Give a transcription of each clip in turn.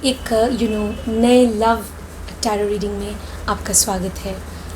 एक नए love tarot reading में आपका स्वागत है।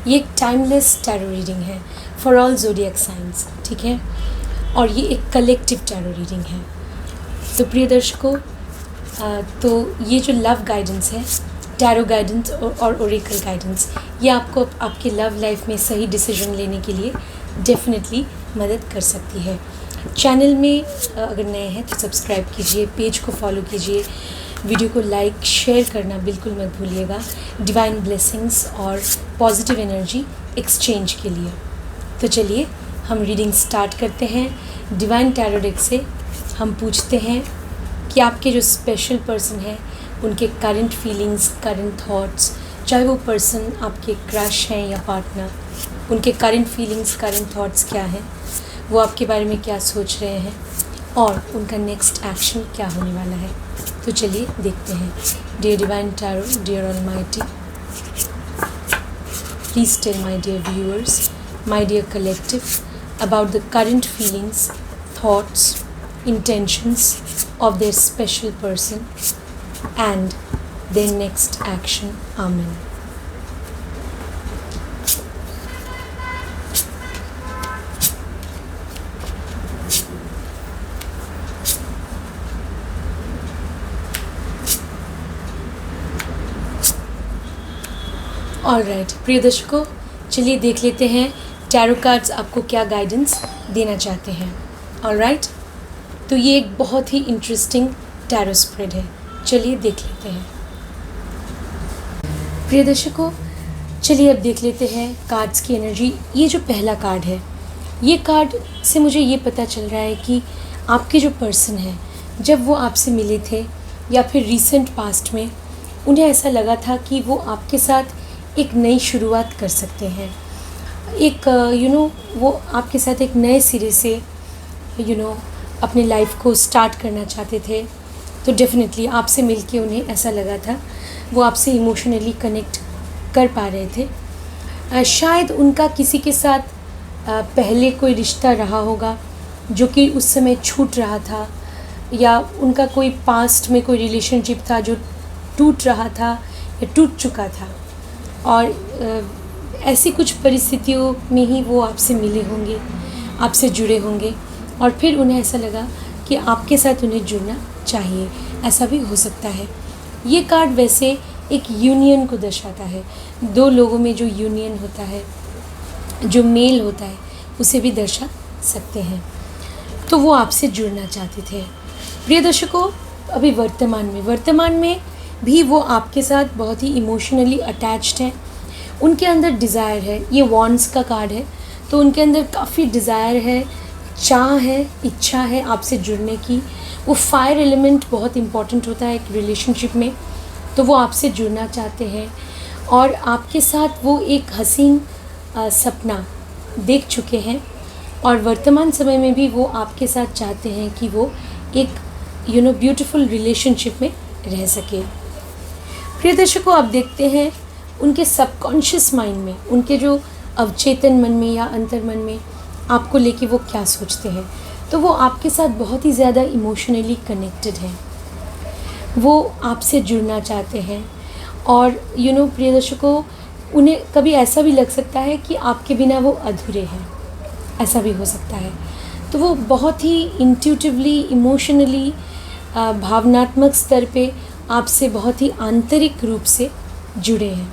ये एक टाइमलेस टैरो रीडिंग है फॉर ऑल ज़ोडिएक साइंस, ठीक है। और ये एक कलेक्टिव टैरो रीडिंग है। तो प्रिय दर्शकों, तो ये जो लव गाइडेंस है, टैरो गाइडेंस और ओरेकल गाइडेंस, ये आपको आपके लव लाइफ में सही डिसीजन लेने के लिए डेफिनेटली मदद कर सकती है। चैनल में अगर नए हैं तो सब्सक्राइब कीजिए, पेज को फॉलो कीजिए, वीडियो को लाइक शेयर करना बिल्कुल मत भूलिएगा, डिवाइन ब्लेसिंग्स और पॉजिटिव एनर्जी एक्सचेंज के लिए। तो चलिए हम रीडिंग स्टार्ट करते हैं। डिवाइन टैरो डेक से हम पूछते हैं कि आपके जो स्पेशल पर्सन है उनके करंट फीलिंग्स, करंट थॉट्स, चाहे वो पर्सन आपके क्रश हैं या पार्टनर, उनके करंट फीलिंग्स, करंट थॉट्स क्या हैं, वो आपके बारे में क्या सोच रहे हैं और उनका नेक्स्ट एक्शन क्या होने वाला है। तो चलिए देखते हैं। Dear divine tarot, dear almighty, please tell my dear viewers, my dear collective, about the current feelings, thoughts, intentions of their special person and their next action. Amen. All right प्रिय दर्शकों, चलिए देख लेते हैं टैरो कार्ड्स आपको क्या guidance देना चाहते हैं। ऑल राइट, तो ये एक बहुत ही इंटरेस्टिंग टैरो स्प्रेड है, चलिए देख लेते हैं। प्रिय दर्शकों, चलिए अब देख लेते हैं कार्ड्स की एनर्जी। ये जो पहला कार्ड है, ये कार्ड से मुझे ये पता चल रहा है कि आपके जो पर्सन हैं, जब वो आपसे मिले थे या फिर रिसेंट पास्ट में, उन्हें ऐसा लगा था कि वो आपके साथ एक नई शुरुआत कर सकते हैं। एक वो आपके साथ एक नए सिरे से अपनी लाइफ को स्टार्ट करना चाहते थे। तो डेफिनेटली आपसे मिलके उन्हें ऐसा लगा था, वो आपसे इमोशनली कनेक्ट कर पा रहे थे। शायद उनका किसी के साथ पहले कोई रिश्ता रहा होगा जो कि उस समय छूट रहा था, या उनका कोई पास्ट में कोई रिलेशनशिप था जो टूट रहा था या टूट चुका था, और ऐसी कुछ परिस्थितियों में ही वो आपसे मिले होंगे, आपसे जुड़े होंगे, और फिर उन्हें ऐसा लगा कि आपके साथ उन्हें जुड़ना चाहिए। ऐसा भी हो सकता है। ये कार्ड वैसे एक यूनियन को दर्शाता है। दो लोगों में जो यूनियन होता है, जो मेल होता है, उसे भी दर्शा सकते हैं। तो वो आपसे जुड़ना चाहते थे। प्रिय दर्शकों, अभी वर्तमान में भी वो आपके साथ बहुत ही इमोशनली अटैच्ड हैं। उनके अंदर डिज़ायर है। ये वॉन्ड्स का कार्ड है, तो उनके अंदर काफ़ी डिज़ायर है, चाह है, इच्छा है आपसे जुड़ने की। वो फायर एलिमेंट बहुत इम्पॉर्टेंट होता है एक रिलेशनशिप में, तो वो आपसे जुड़ना चाहते हैं और आपके साथ वो एक हसीन सपना देख चुके हैं, और वर्तमान समय में भी वो आपके साथ चाहते हैं कि वो एक ब्यूटीफुल रिलेशनशिप में रह सके। प्रिय दर्शकों, आप देखते हैं उनके सबकॉन्शियस माइंड में, उनके जो अवचेतन मन में या अंतर मन में आपको लेके वो क्या सोचते हैं। तो वो आपके साथ बहुत ही ज़्यादा इमोशनली कनेक्टेड हैं। वो आपसे जुड़ना चाहते हैं, और प्रिय दर्शकों, उन्हें कभी ऐसा भी लग सकता है कि आपके बिना वो अधूरे हैं, ऐसा भी हो सकता है। तो वो बहुत ही इंट्यूटिवली, इमोशनली, भावनात्मक स्तर पे आपसे बहुत ही आंतरिक रूप से जुड़े हैं।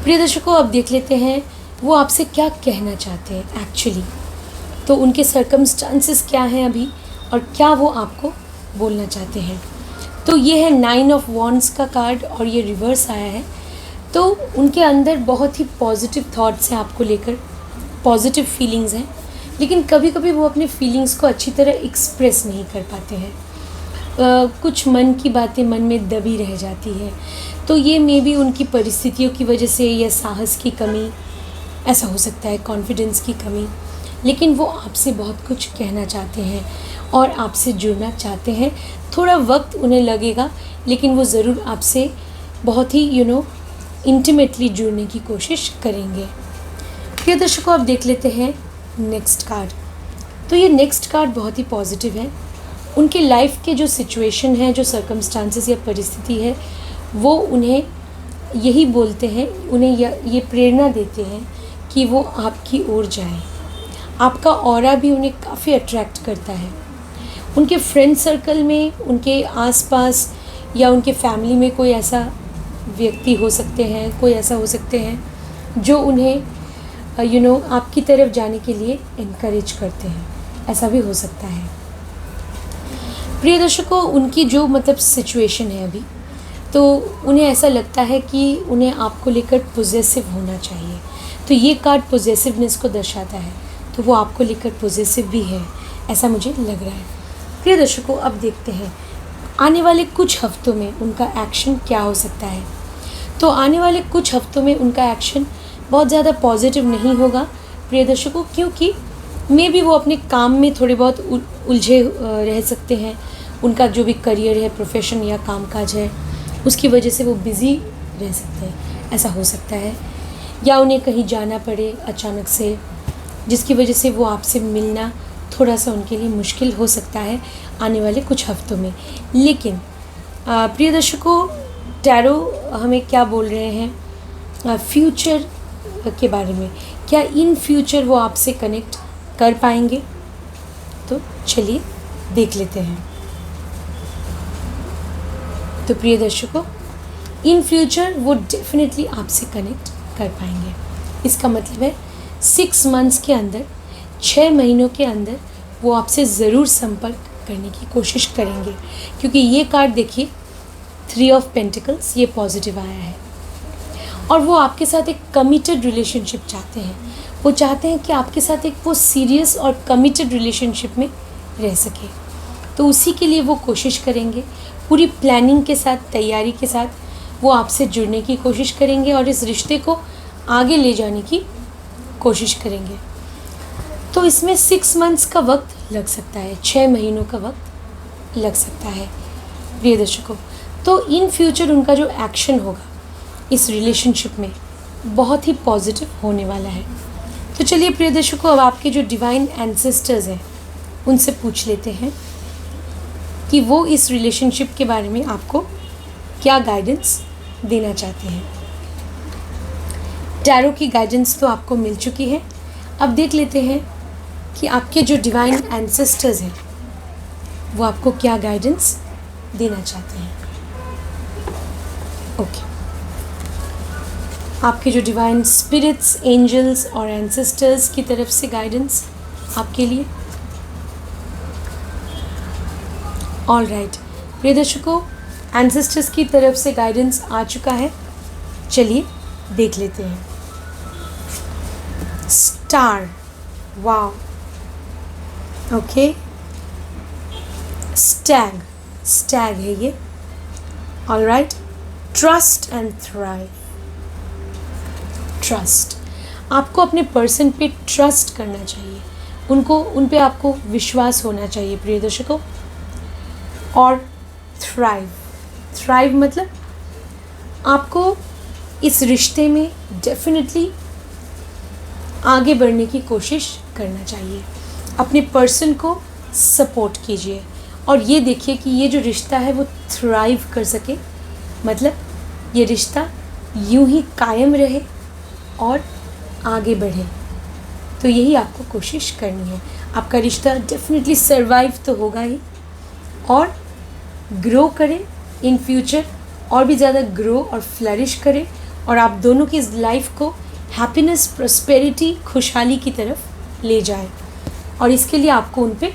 प्रिय दर्शकों, अब देख लेते हैं वो आपसे क्या कहना चाहते हैं एक्चुअली। तो उनके सर्कमस्टांसेस क्या हैं अभी, और क्या वो आपको बोलना चाहते हैं। तो ये है 9 ऑफ वॉन्ड्स का कार्ड, और ये रिवर्स आया है। तो उनके अंदर बहुत ही पॉजिटिव थॉट्स हैं आपको लेकर, पॉजिटिव फीलिंग्स हैं, लेकिन कभी कभी वो अपने फीलिंग्स को अच्छी तरह एक्सप्रेस नहीं कर पाते हैं। कुछ मन की बातें मन में दबी रह जाती है। तो ये मे बी उनकी परिस्थितियों की वजह से, या साहस की कमी, ऐसा हो सकता है, कॉन्फिडेंस की कमी, लेकिन वो आपसे बहुत कुछ कहना चाहते हैं और आपसे जुड़ना चाहते हैं। थोड़ा वक्त उन्हें लगेगा, लेकिन वो ज़रूर आपसे बहुत ही इंटीमेटली जुड़ने की कोशिश करेंगे। प्रिय दर्शकों, आप देख लेते हैं नेक्स्ट कार्ड। तो ये नेक्स्ट कार्ड बहुत ही पॉजिटिव है। उनके लाइफ के जो सिचुएशन है, जो सर्कमस्टांसेस या परिस्थिति है, वो उन्हें यही बोलते हैं, उन्हें ये प्रेरणा देते हैं कि वो आपकी ओर जाएं। आपका ऑरा भी उन्हें काफ़ी अट्रैक्ट करता है। उनके फ्रेंड सर्कल में, उनके आसपास या उनके फैमिली में कोई ऐसा व्यक्ति हो सकते हैं, कोई ऐसा हो सकते हैं जो उन्हें आपकी तरफ जाने के लिए इनकरेज करते हैं। ऐसा भी हो सकता है। प्रिय दर्शकों, उनकी जो सिचुएशन है अभी, तो उन्हें ऐसा लगता है कि उन्हें आपको लेकर पॉजेसिव होना चाहिए। तो ये कार्ड पॉजेसिवनेस को दर्शाता है, तो वो आपको लेकर पॉजेसिव भी है, ऐसा मुझे लग रहा है। प्रिय दर्शकों, अब देखते हैं आने वाले कुछ हफ्तों में उनका एक्शन क्या हो सकता है। तो आने वाले कुछ हफ्तों में उनका एक्शन बहुत ज़्यादा पॉजिटिव नहीं होगा प्रिय दर्शकों, क्योंकि मे भी वो अपने काम में थोड़े बहुत उलझे रह सकते हैं। उनका जो भी करियर है, प्रोफेशन या कामकाज है, उसकी वजह से वो बिज़ी रह सकते हैं, ऐसा हो सकता है। या उन्हें कहीं जाना पड़े अचानक से, जिसकी वजह से वो आपसे मिलना थोड़ा सा उनके लिए मुश्किल हो सकता है आने वाले कुछ हफ्तों में। लेकिन प्रिय दर्शकों, टैरो हमें क्या बोल रहे हैं फ्यूचर के बारे में? क्या इन फ्यूचर वो आपसे कनेक्ट कर पाएंगे? तो चलिए देख लेते हैं। तो प्रिय दर्शकों, इन फ्यूचर वो डेफिनेटली आपसे कनेक्ट कर पाएंगे। इसका मतलब है 6 मंथ्स के अंदर, 6 महीनों के अंदर वो आपसे ज़रूर संपर्क करने की कोशिश करेंगे, क्योंकि ये कार्ड देखिए 3 ऑफ पेंटिकल्स, ये पॉजिटिव आया है। और वो आपके साथ एक कमिटेड रिलेशनशिप चाहते हैं। वो चाहते हैं कि आपके साथ एक वो सीरियस और कमिटेड रिलेशनशिप में रह सके। तो उसी के लिए वो कोशिश करेंगे, पूरी प्लानिंग के साथ, तैयारी के साथ वो आपसे जुड़ने की कोशिश करेंगे और इस रिश्ते को आगे ले जाने की कोशिश करेंगे। तो इसमें 6 मंथ्स का वक्त लग सकता है, 6 महीनों का वक्त लग सकता है प्रिय दर्शकों। तो इन फ्यूचर उनका जो एक्शन होगा इस रिलेशनशिप में बहुत ही पॉजिटिव होने वाला है। तो चलिए प्रिय दर्शकों, अब आपके जो डिवाइन एंसेस्टर्स हैं उनसे पूछ लेते हैं कि वो इस रिलेशनशिप के बारे में आपको क्या गाइडेंस देना चाहते हैं। टैरो की गाइडेंस तो आपको मिल चुकी है। अब देख लेते हैं कि आपके जो डिवाइन एंसेस्टर्स हैं वो आपको क्या गाइडेंस देना चाहते हैं। ओके, आपके जो डिवाइन स्पिरिट्स, एंजल्स और एंसेस्टर्स की तरफ से गाइडेंस आपके लिए। ऑल राइट प्रिय दर्शकों, एंसेस्टर्स की तरफ से गाइडेंस आ चुका है। चलिए देख लेते हैं। स्टार, वाव, ओके, स्टैग, स्टैग है ये। All right, trust and thrive. Trust, आपको अपने पर्सन पे ट्रस्ट करना चाहिए, उन पे आपको विश्वास होना चाहिए प्रिय दर्शकों। और थ्राइव, थ्राइव मतलब आपको इस रिश्ते में डेफिनेटली आगे बढ़ने की कोशिश करना चाहिए। अपने पर्सन को सपोर्ट कीजिए और ये देखिए कि ये जो रिश्ता है वो थ्राइव कर सके, मतलब ये रिश्ता यूं ही कायम रहे और आगे बढ़े। तो यही आपको कोशिश करनी है। आपका रिश्ता डेफिनेटली सर्वाइव तो होगा ही और ग्रो करे इन फ्यूचर, और भी ज़्यादा ग्रो और फ्लरिश करे, और आप दोनों की इस लाइफ को हैप्पीनेस, प्रॉस्पेरिटी, खुशहाली की तरफ ले जाए। और इसके लिए आपको उन पे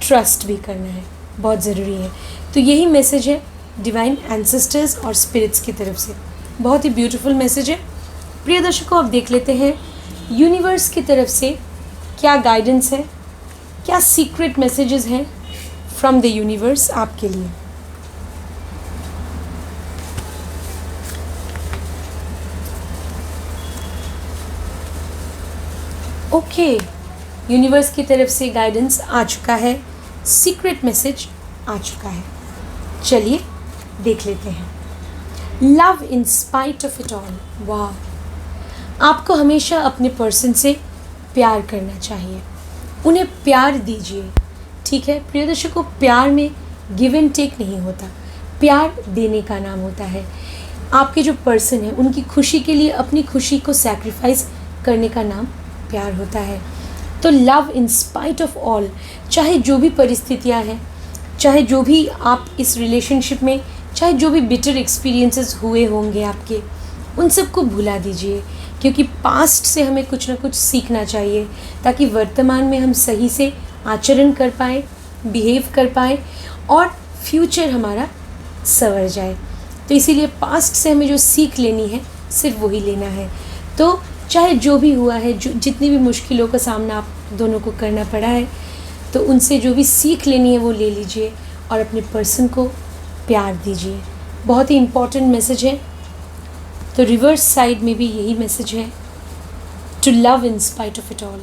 ट्रस्ट भी करना है, बहुत ज़रूरी है। तो यही मैसेज है डिवाइन एंसेस्टर्स और स्पिरिट्स की तरफ से। बहुत ही ब्यूटीफुल मैसेज है प्रिय दर्शकों। अब देख लेते हैं यूनिवर्स की तरफ से क्या गाइडेंस है, क्या सीक्रेट मैसेजेस हैं फ्रॉम द यूनिवर्स आपके लिए। ओके, यूनिवर्स की तरफ से गाइडेंस आ चुका है, सीक्रेट मैसेज आ चुका है। चलिए देख लेते हैं। Love in spite of it all, वाह। आपको हमेशा अपने पर्सन से प्यार करना चाहिए, उन्हें प्यार दीजिए, ठीक है प्रिय दर्शकों, प्यार में गिव एंड टेक नहीं होता, प्यार देने का नाम होता है। आपके जो पर्सन है उनकी खुशी के लिए अपनी खुशी को सैक्रिफाइस करने का नाम प्यार होता है। तो love in spite of all, चाहे जो भी परिस्थितियां हैं, चाहे जो भी आप इस रिलेशनशिप में, चाहे जो भी बिटर एक्सपीरियंसेस हुए होंगे आपके, उन सबको भुला दीजिए, क्योंकि पास्ट से हमें कुछ ना कुछ सीखना चाहिए ताकि वर्तमान में हम सही से आचरण कर पाएँ, बिहेव कर पाएँ और फ्यूचर हमारा संवर जाए। तो इसीलिए पास्ट से हमें जो सीख लेनी है सिर्फ वही लेना है। तो चाहे जो भी हुआ है, जो जितनी भी मुश्किलों का सामना आप दोनों को करना पड़ा है, तो उनसे जो भी सीख लेनी है वो ले लीजिए और अपने पर्सन को प्यार दीजिए। बहुत ही इम्पॉर्टेंट मैसेज है। तो रिवर्स साइड में भी यही मैसेज है, to love in spite of it all.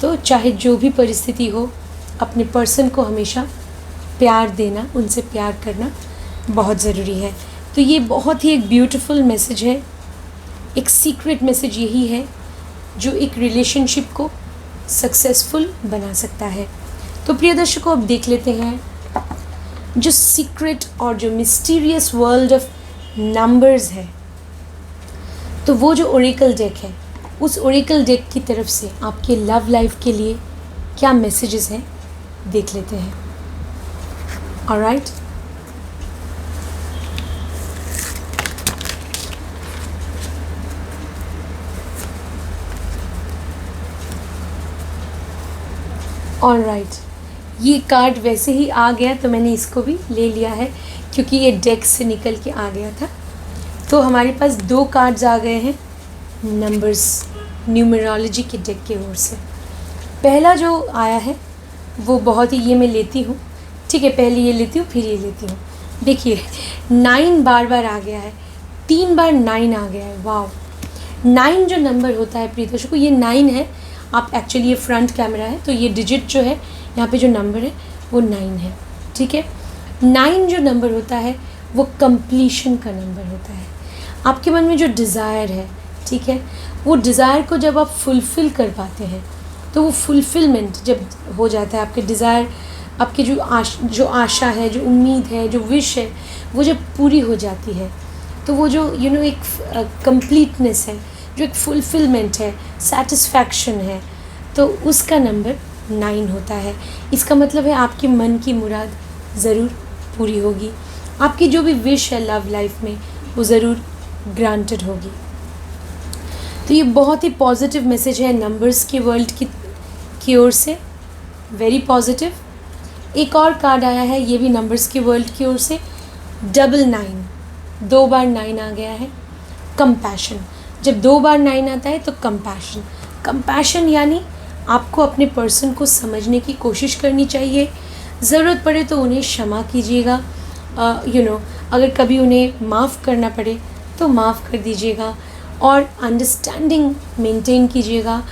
तो चाहे जो भी परिस्थिति हो, अपने पर्सन को हमेशा प्यार देना, उनसे प्यार करना बहुत ज़रूरी है। तो ये बहुत ही एक ब्यूटीफुल मैसेज है, एक सीक्रेट मैसेज यही है जो एक रिलेशनशिप को सक्सेसफुल बना सकता है। तो प्रिय दर्शकों, अब देख लेते हैं जो सीक्रेट और जो मिस्टीरियस वर्ल्ड ऑफ नंबर्स है। तो वो जो ओरेकल डेक है, उस ओरेकल डेक की तरफ से आपके लव लाइफ के लिए क्या मैसेजेस हैं देख लेते हैं। ऑलराइट, ऑलराइट, ये कार्ड वैसे ही आ गया तो मैंने इसको भी ले लिया है क्योंकि ये डेक से निकल के आ गया था। तो हमारे पास 2 कार्ड्स आ गए हैं नंबर्स न्यूमरोलॉजी के डेक की ओर से। पहला जो आया है वो बहुत ही, ये मैं लेती हूँ, ठीक है, पहले ये लेती हूँ फिर ये लेती हूँ। देखिए 9 बार बार आ गया है, 3 बार 9 आ गया है। वाह, 9 जो नंबर होता है प्रिय दर्शकों, ये 9 है। आप एक्चुअली ये फ्रंट कैमरा है तो ये डिजिट जो है यहाँ पे जो नंबर है वो 9 है, ठीक है। 9 जो नंबर होता है वो कंप्लीशन का नंबर होता है। आपके मन में जो डिज़ायर है, ठीक है, वो डिज़ायर को जब आप फुलफ़िल कर पाते हैं तो वो फुलफ़िलमेंट जब हो जाता है, आपके डिज़ायर, आपकी जो आशा है, जो उम्मीद है, जो विश है, वो जब पूरी हो जाती है तो वो जो एक कंप्लीटनेस है, जो एक फुलफ़िलमेंट है, सेटिस्फैक्शन है, तो उसका नंबर 9 होता है। इसका मतलब है आपके मन की मुराद ज़रूर पूरी होगी, आपकी जो भी विश है लव लाइफ में वो ज़रूर ग्रांटेड होगी। तो ये बहुत ही पॉजिटिव मैसेज है नंबर्स के वर्ल्ड की ओर से, वेरी पॉजिटिव। एक और कार्ड आया है, ये भी नंबर्स के वर्ल्ड की ओर से, 999, 2 बार 9 आ गया है। कंपैशन, जब 2 बार 9 आता है तो कंपैशन यानी आपको अपने पर्सन को समझने की कोशिश करनी चाहिए। ज़रूरत पड़े तो उन्हें क्षमा कीजिएगा, अगर कभी उन्हें माफ़ करना पड़े तो माफ़ कर दीजिएगा और अंडरस्टैंडिंग मेंटेन कीजिएगा।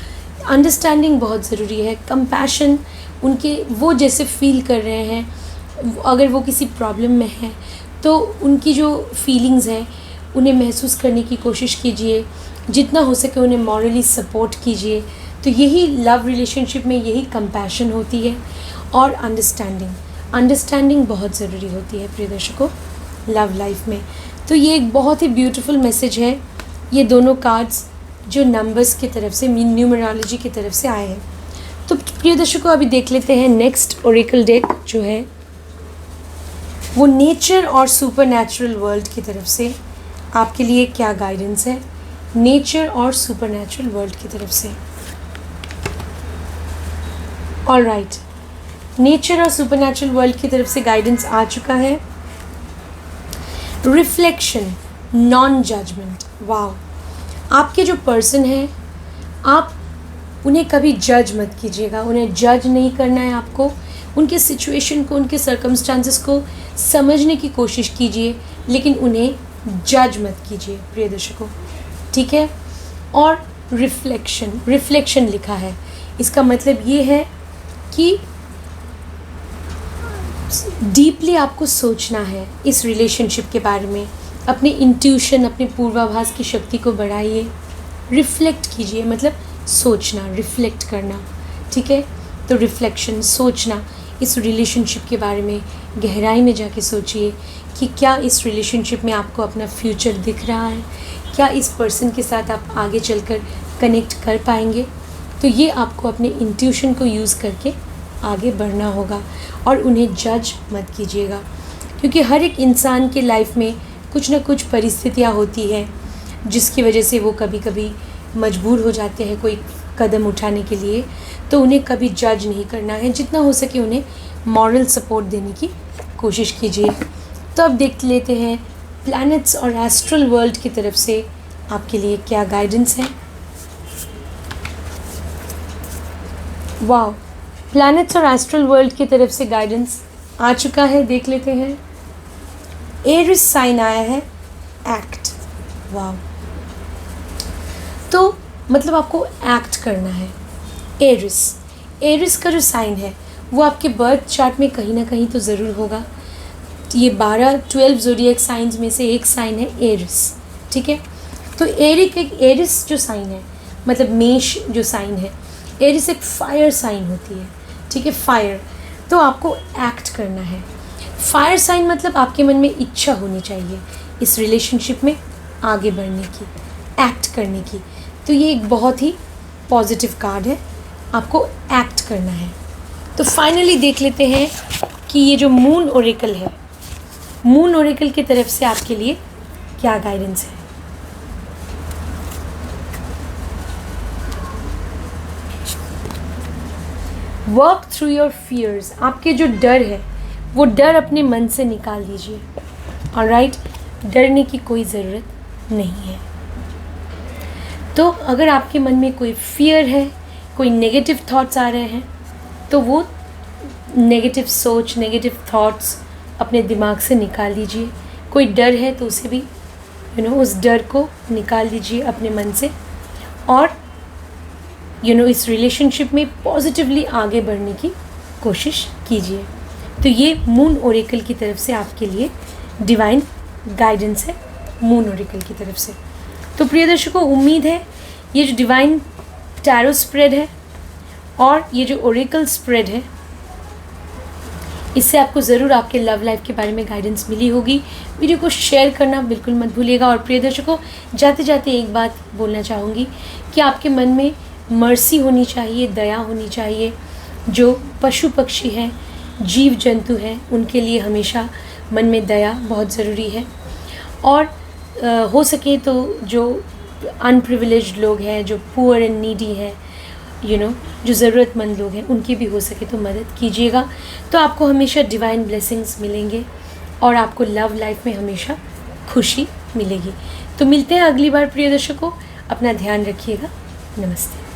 अंडरस्टैंडिंग बहुत ज़रूरी है। कंपैशन, उनके वो जैसे फील कर रहे हैं, अगर वो किसी प्रॉब्लम में हैं तो उनकी जो फीलिंग्स हैं उन्हें महसूस करने की कोशिश कीजिए, जितना हो सके उन्हें मॉरली सपोर्ट कीजिए। तो यही लव रिलेशनशिप में यही कंपैशन होती है और अंडरस्टैंडिंग बहुत ज़रूरी होती है प्रिय दर्शकों लव लाइफ में। तो ये एक बहुत ही ब्यूटीफुल मैसेज है, ये दोनों कार्ड्स जो नंबर्स की तरफ से, न्यूमरोलॉजी की तरफ से आए हैं। तो प्रिय दर्शकों अभी देख लेते हैं नेक्स्ट ओरेकल डेक जो है वो नेचर और सुपरनैचुरल वर्ल्ड की तरफ से आपके लिए क्या गाइडेंस है, नेचर और सुपरनैचुरल वर्ल्ड की तरफ से। ऑलराइट, नेचर और सुपरनैचुरल वर्ल्ड की तरफ से गाइडेंस आ चुका है। Reflection, non judgment. वाह, आपके जो पर्सन है आप उन्हें कभी जज मत कीजिएगा, उन्हें जज नहीं करना है आपको। उनके सिचुएशन को, उनके सर्कमस्टांसेस को समझने की कोशिश कीजिए, लेकिन उन्हें जज मत कीजिए प्रिय दर्शकों, ठीक है। और रिफ्लेक्शन लिखा है, इसका मतलब ये है कि डीपली आपको सोचना है इस रिलेशनशिप के बारे में। अपने इंट्यूशन, अपने पूर्वाभास की शक्ति को बढ़ाइए, रिफ्लेक्ट कीजिए, मतलब सोचना, रिफ्लेक्ट करना, ठीक है। तो रिफ्लेक्शन, सोचना, इस रिलेशनशिप के बारे में गहराई में जाके सोचिए कि क्या इस रिलेशनशिप में आपको अपना फ्यूचर दिख रहा है, क्या इस पर्सन के साथ आप आगे चलकर कनेक्ट कर पाएंगे। तो ये आपको अपने इंट्यूशन को यूज़ करके आगे बढ़ना होगा और उन्हें जज मत कीजिएगा, क्योंकि हर एक इंसान के लाइफ में कुछ ना कुछ परिस्थितियाँ होती है जिसकी वजह से वो कभी कभी मजबूर हो जाते हैं कोई कदम उठाने के लिए। तो उन्हें कभी जज नहीं करना है, जितना हो सके उन्हें मॉरल सपोर्ट देने की कोशिश कीजिए। तो अब देख लेते हैं प्लैनेट्स और एस्ट्रल वर्ल्ड की तरफ से आपके लिए क्या गाइडेंस है। वाह, प्लैनेट्स और एस्ट्रल वर्ल्ड की तरफ से गाइडेंस आ चुका है, देख लेते हैं। एरिस साइन आया है, एक्ट। वाह, तो मतलब आपको एक्ट करना है। एरिस का जो साइन है वो आपके बर्थ चार्ट में कहीं ना कहीं तो ज़रूर होगा। ये 12 ज़ोडिएक साइंस में से एक साइन है एरिस, ठीक है। तो एरिस जो साइन है, मतलब मेष जो साइन है, एरिस एक फायर साइन होती है, ठीक है, फायर। तो आपको एक्ट करना है। फायर साइन मतलब आपके मन में इच्छा होनी चाहिए इस रिलेशनशिप में आगे बढ़ने की, एक्ट करने की। तो ये एक बहुत ही पॉजिटिव कार्ड है, आपको एक्ट करना है। तो फाइनली देख लेते हैं कि ये जो मून ओरेकल है, मून ओरेकल की तरफ से आपके लिए क्या गाइडेंस है। Work through your fears. आपके जो डर है वो डर अपने मन से निकाल दीजिए। ऑलराइट, डरने की कोई ज़रूरत नहीं है। तो अगर आपके मन में कोई फियर है, कोई नेगेटिव थॉट्स आ रहे हैं, तो वो नेगेटिव सोच, नेगेटिव थॉट्स अपने दिमाग से निकाल दीजिए। कोई डर है तो उसे भी उस डर को निकाल दीजिए अपने मन से, और इस रिलेशनशिप में पॉजिटिवली आगे बढ़ने की कोशिश कीजिए। तो ये मून ओरेकल की तरफ से आपके लिए डिवाइन गाइडेंस है, मून ओरेकल की तरफ से। तो प्रिय दर्शकों, उम्मीद है ये जो डिवाइन टैरो स्प्रेड है और ये जो ओरेकल स्प्रेड है, इससे आपको ज़रूर आपके लव लाइफ के बारे में गाइडेंस मिली होगी। वीडियो को शेयर करना बिल्कुल मत भूलिएगा। और प्रिय दर्शकों, जाते जाते एक बात बोलना चाहूँगी कि आपके मन में मर्सी होनी चाहिए, दया होनी चाहिए। जो पशु पक्षी हैं, जीव जंतु हैं, उनके लिए हमेशा मन में दया बहुत ज़रूरी है। और हो सके तो जो अनप्रिविलेज्ड लोग हैं, जो पुअर एंड नीडी हैं, जो ज़रूरतमंद लोग हैं, उनकी भी हो सके तो मदद कीजिएगा। तो आपको हमेशा डिवाइन ब्लेसिंग्स मिलेंगे और आपको लव लाइफ में हमेशा खुशी मिलेगी। तो मिलते हैं अगली बार प्रिय दर्शकों, अपना ध्यान रखिएगा। नमस्ते।